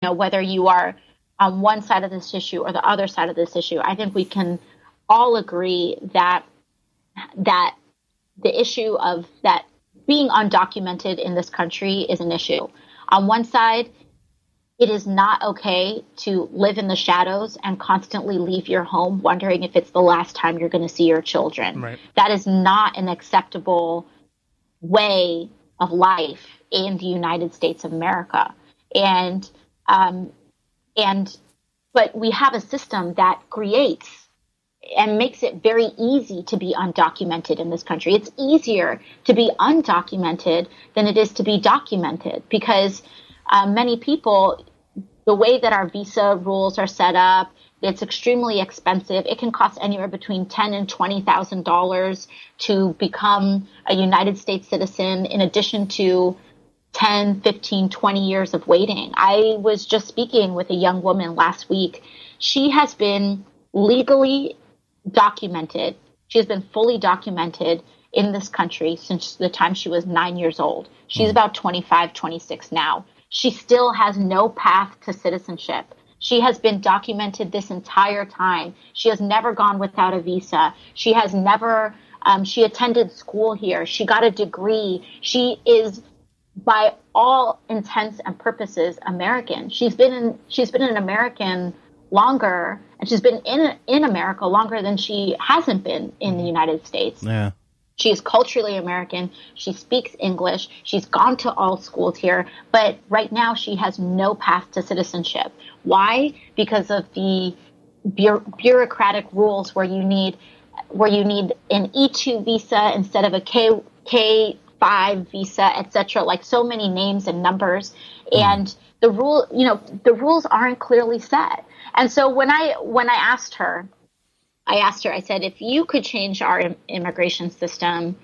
whether you are on one side of this issue or the other side of this issue, I think we can all agree that the issue of that being undocumented in this country is an issue. On one side, it is not okay to live in the shadows and constantly leave your home wondering if it's the last time you're going to see your children. Right. That is not an acceptable way of life in the United States of America. But we have a system that creates and makes it very easy to be undocumented in this country. It's easier to be undocumented than it is to be documented because many people, the way that our visa rules are set up, it's extremely expensive. It can cost anywhere between $10,000 and $20,000 to become a United States citizen, in addition to 10, 15, 20 years of waiting. I was just speaking with a young woman last week. She has been legally documented. She has been fully documented in this country since the time she was 9 years old. She's about 25, 26 now. She still has no path to citizenship. She has been documented this entire time. She has never gone without a visa. She has never, she attended school here. She got a degree. She is, by all intents and purposes, American. She's been an American longer, and she's been in America longer than she hasn't been in the United States. Yeah. She is culturally American. She speaks English. She's gone to all schools here. But right now she has no path to citizenship. Why? Because of the bureaucratic rules where you need an E2 visa instead of a K5 visa, etc. Like so many names and numbers. And the rules aren't clearly set. And so when I asked her, I said, if you could change our immigration system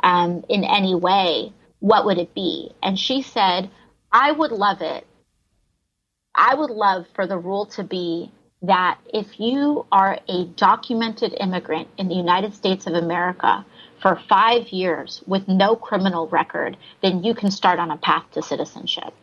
in any way, what would it be? And she said, I would love it. I would love for the rule to be that if you are a documented immigrant in the United States of America for 5 years with no criminal record, then you can start on a path to citizenship.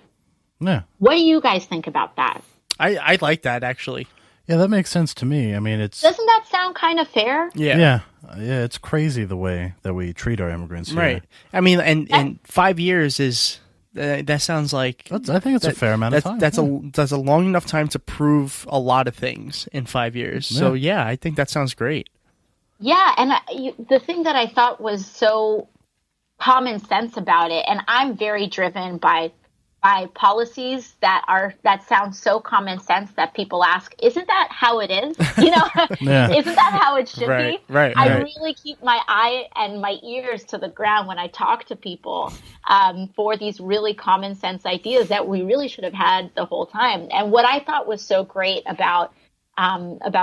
Yeah. What do you guys think about that? I like that, actually. Yeah, that makes sense to me. I mean, doesn't that sound kind of fair? Yeah. Yeah, it's crazy the way that we treat our immigrants here. Right. I mean, and 5 years is that sounds like I think it's a fair amount of time. That's a long enough time to prove a lot of things in 5 years. Yeah. So yeah, I think that sounds great. Yeah, and the thing that I thought was so common sense about it, and I'm very driven by policies that sound so common sense that people ask, isn't that how it is? Yeah. Isn't that how it should be? Right. I really keep my eye and my ears to the ground when I talk to people for these really common sense ideas that we really should have had the whole time. And what I thought was so great about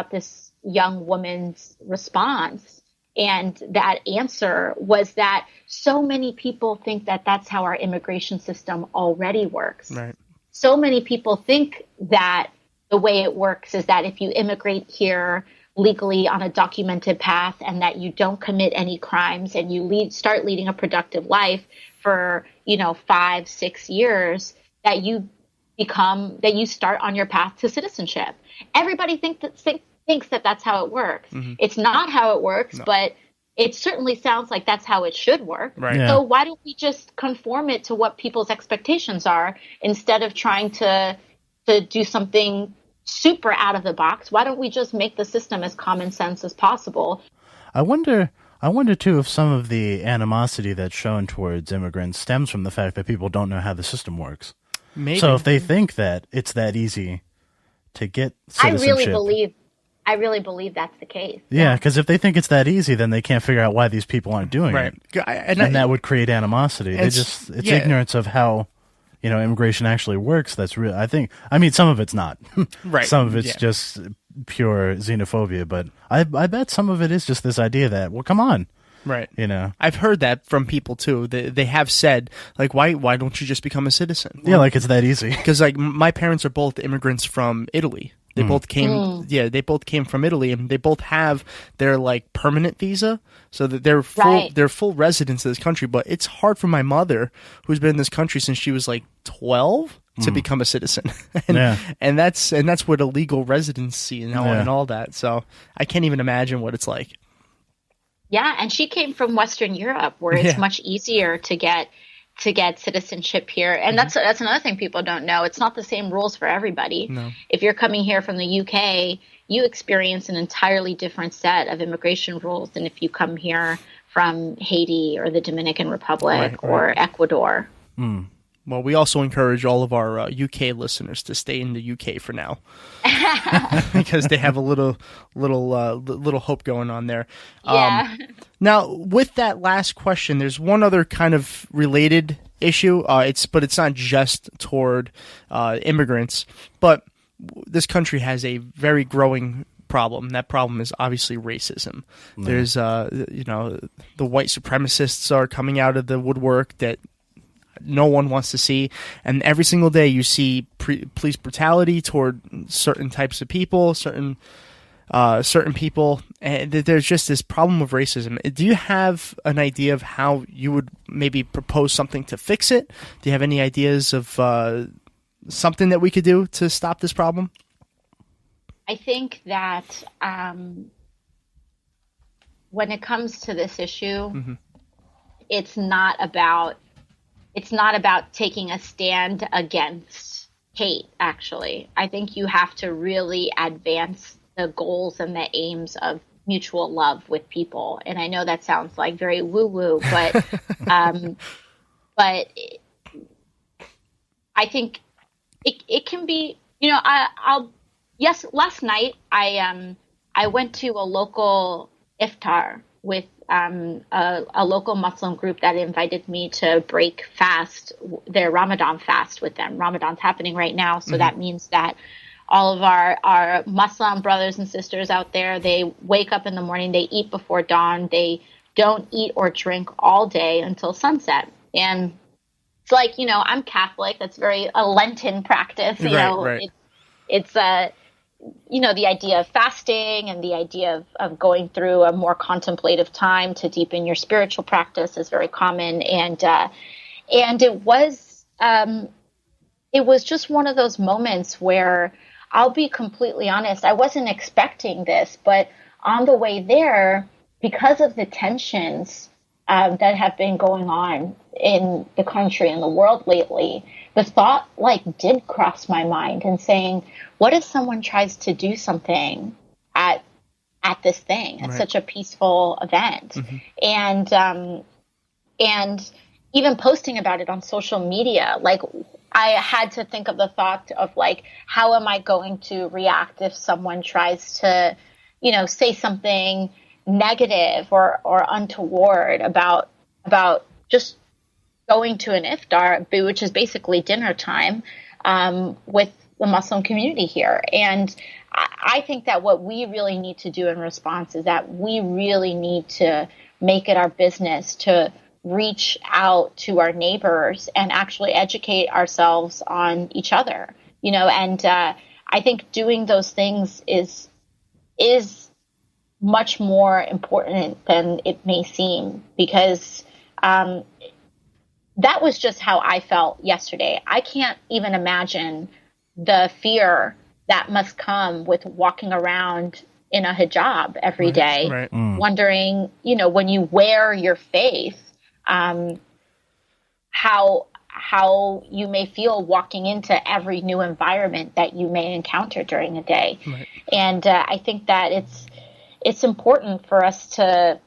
this young woman's response and that answer was that so many people think that that's how our immigration system already works. Right. So many people think that the way it works is that if you immigrate here legally on a documented path and that you don't commit any crimes and you start leading a productive life for, 5-6 years, that you start on your path to citizenship. Everybody thinks that that's how it works. Mm-hmm. It's not how it works, but it certainly sounds like that's how it should work. Right. Yeah. So why don't we just conform it to what people's expectations are instead of trying to do something super out of the box? Why don't we just make the system as common sense as possible? I wonder too if some of the animosity that's shown towards immigrants stems from the fact that people don't know how the system works. Maybe. So if they think that it's that easy to get citizenship, I really believe that's the case. Yeah, because if they think it's that easy, then they can't figure out why these people aren't doing right. it, and that would create animosity. It's ignorance of how immigration actually works. That's real. I mean, some of it's not. Right. Some of it's just pure xenophobia, but I bet some of it is just this idea that, well, come on. Right. I've heard that from people too. They have said, like, why don't you just become a citizen? Yeah, like it's that easy. Because like my parents are both immigrants from Italy. They both came. Yeah, they both came from Italy, and they both have their like permanent visa, so that they're full residents of this country. But it's hard for my mother, who's been in this country since she was like 12, to become a citizen, and that's what a legal residency and all that. So I can't even imagine what it's like. Yeah, and she came from Western Europe, where it's much easier to get citizenship here. And that's another thing people don't know. It's not the same rules for everybody. No. If you're coming here from the UK, you experience an entirely different set of immigration rules than if you come here from Haiti or the Dominican Republic or Ecuador. Well, we also encourage all of our UK listeners to stay in the UK for now, because they have a little hope going on there. Yeah. Now, with that last question, there's one other kind of related issue. But it's not just toward immigrants, but this country has a very growing problem. That problem is obviously racism. There's, the white supremacists are coming out of the woodwork that no one wants to see, and every single day you see police brutality toward certain types of people, certain people, and there's just this problem of racism. Do you have an idea of how you would maybe propose something to fix it? Do you have any ideas of something that we could do to stop this problem? I think that when it comes to this issue, it's not about taking a stand against hate, actually. I think you have to really advance the goals and the aims of mutual love with people. And I know that sounds like very woo-woo, but but I think it can be, last night I went to a local iftar with a local Muslim group that invited me to break their Ramadan fast with them. Ramadan's happening right now, so that means that all of our Muslim brothers and sisters out there, they wake up in the morning, they eat before dawn, they don't eat or drink all day until sunset. And it's like, I'm Catholic, that's a Lenten practice, Right. It's the idea of fasting and the idea of going through a more contemplative time to deepen your spiritual practice is very common. And it was just one of those moments where, I'll be completely honest, I wasn't expecting this, but on the way there, because of the tensions that have been going on in the country and the world lately, the thought did cross my mind and saying, what if someone tries to do something at this thing, at such a peaceful event? And even posting about it on social media, I had to think of the thought of how am I going to react if someone tries to, say something negative or untoward about just going to an iftar, which is basically dinner time, with the Muslim community here. And I think that what we really need to do in response is that we really need to make it our business to reach out to our neighbors and actually educate ourselves on each other, and I think doing those things is much more important than it may seem, because that was just how I felt yesterday. I can't even imagine the fear that must come with walking around in a hijab every day, wondering, when you wear your faith, how you may feel walking into every new environment that you may encounter during the day. And I think that it's important for us to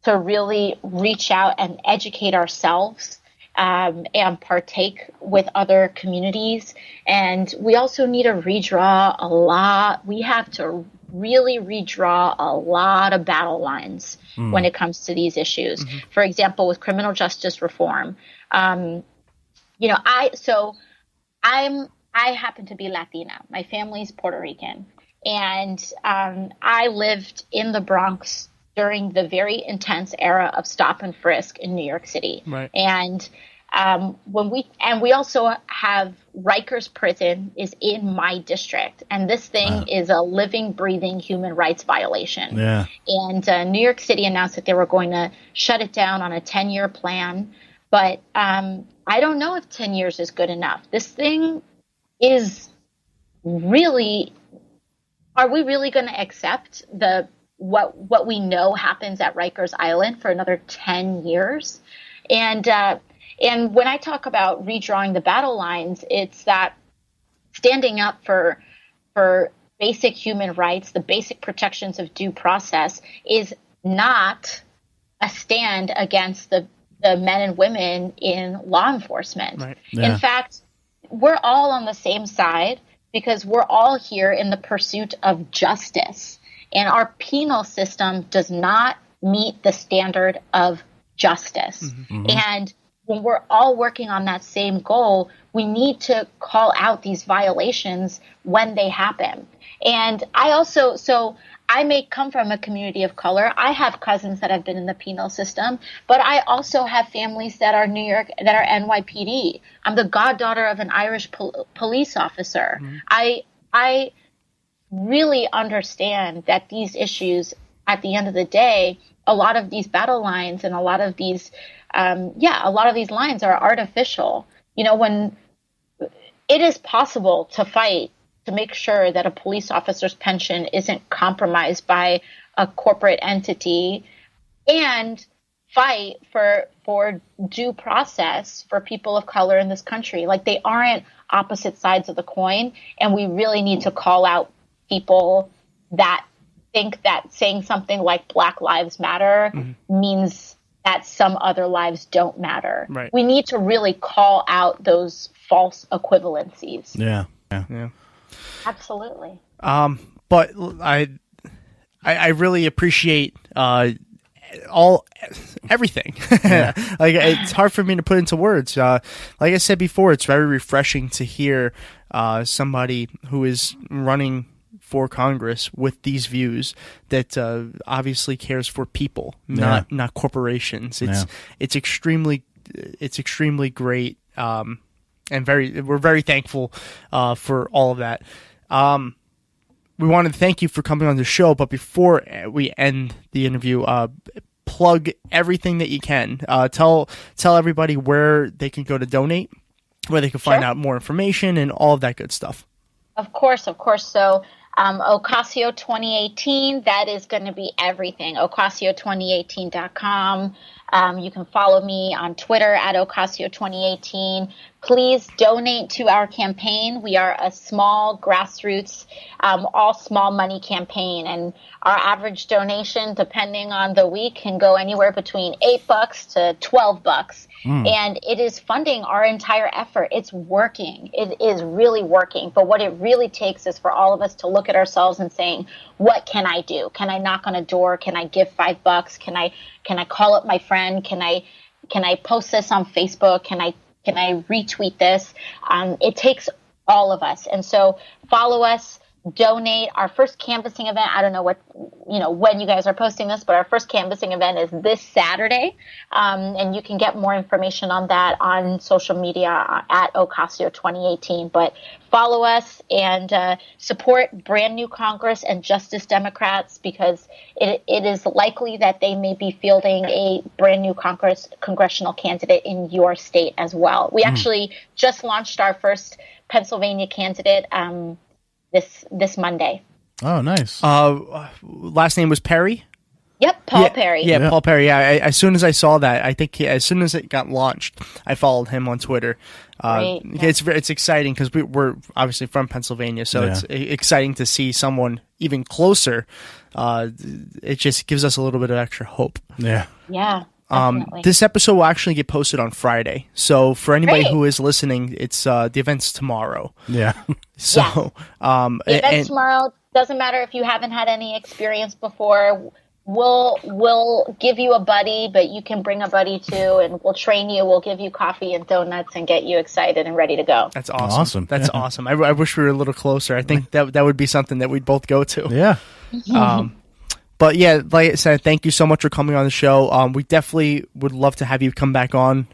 really reach out and educate ourselves, and partake with other communities. And we also need to redraw a lot. We have to really redraw a lot of battle lines when it comes to these issues. For example, with criminal justice reform, I happen to be Latina. My family's Puerto Rican, and I lived in the Bronx during the very intense era of stop and frisk in New York City. And we also have Rikers Prison is in my district, and this thing is a living, breathing human rights violation. And New York City announced that they were going to shut it down on a 10-year plan, But I don't know if 10 years is good enough. This thing is really, are we really going to accept what we know happens at Rikers Island for another 10 years? And when I talk about redrawing the battle lines, it's that standing up for basic human rights, the basic protections of due process, is not a stand against the men and women in law enforcement. Right. Yeah. In fact, we're all on the same side because we're all here in the pursuit of justice. And our penal system does not meet the standard of justice. Mm-hmm. And when we're all working on that same goal, we need to call out these violations when they happen. And I may come from a community of color. I have cousins that have been in the penal system, but I also have families that are that are NYPD. I'm the goddaughter of an Irish police officer. Mm-hmm. I really understand that these issues, at the end of the day, a lot of these battle lines and a lot of these lines are artificial. When it is possible to fight to make sure that a police officer's pension isn't compromised by a corporate entity, and fight for due process for people of color in this country. Like, they aren't opposite sides of the coin, and we really need to call out people that think that saying something like Black Lives Matter means that some other lives don't matter. Right. We need to really call out those false equivalencies. Yeah. Absolutely. But I really appreciate everything. Like, it's hard for me to put into words. Like I said before, it's very refreshing to hear somebody who is running for Congress with these views that obviously cares for people, not corporations. It's extremely great, and we're very thankful for all of that. We want to thank you for coming on the show, but before we end the interview, plug everything that you can. Tell everybody where they can go to donate, where they can find out more information and all of that good stuff. Of course. So Ocasio 2018, that is going to be everything. Ocasio2018.com. You can follow me on Twitter at Ocasio 2018. Please donate to our campaign. We are a small grassroots, all small money campaign, and our average donation, depending on the week, can go anywhere between $8 to $12. And it is funding our entire effort. It's working. It is really working. But what it really takes is for all of us to look at ourselves and saying, what can I do? Can I knock on a door? Can I give $5? Can I call up my friend? Can I post this on Facebook? Can I retweet this? It takes all of us. And so follow us, donate. Our first canvassing event, I don't know when you guys are posting this, but our first canvassing event is this Saturday. And you can get more information on that on social media at Ocasio 2018. But follow us and support brand new Congress and Justice Democrats, because it is likely that they may be fielding a brand new congressional candidate in your state as well. We actually just launched our first Pennsylvania candidate this Monday. Oh, nice. Last name was Perry? Yep, Paul Perry. Yeah, Paul Perry. Yeah, as soon as I saw that, I think as soon as it got launched, I followed him on Twitter. It's exciting because we're obviously from Pennsylvania, so it's exciting to see someone even closer. It just gives us a little bit of extra hope. Yeah. This episode will actually get posted on Friday. So for anybody who is listening, it's the event's tomorrow. Yeah. So the event's tomorrow. Doesn't matter if you haven't had any experience before. We'll give you a buddy, but you can bring a buddy too, and we'll train you. We'll give you coffee and donuts and get you excited and ready to go. That's awesome. That's awesome. I wish we were a little closer. I think that would be something that we'd both go to. Yeah. But yeah, like I said, thank you so much for coming on the show. We definitely would love to have you come back on,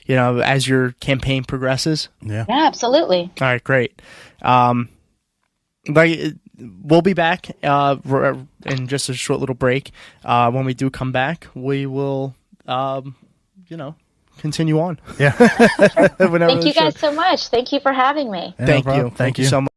as your campaign progresses. Yeah, absolutely. All right, great. We'll be back in just a short little break. When we do come back, we will, continue on. Yeah. Thank you guys so much. Thank you for having me. Thank you so much.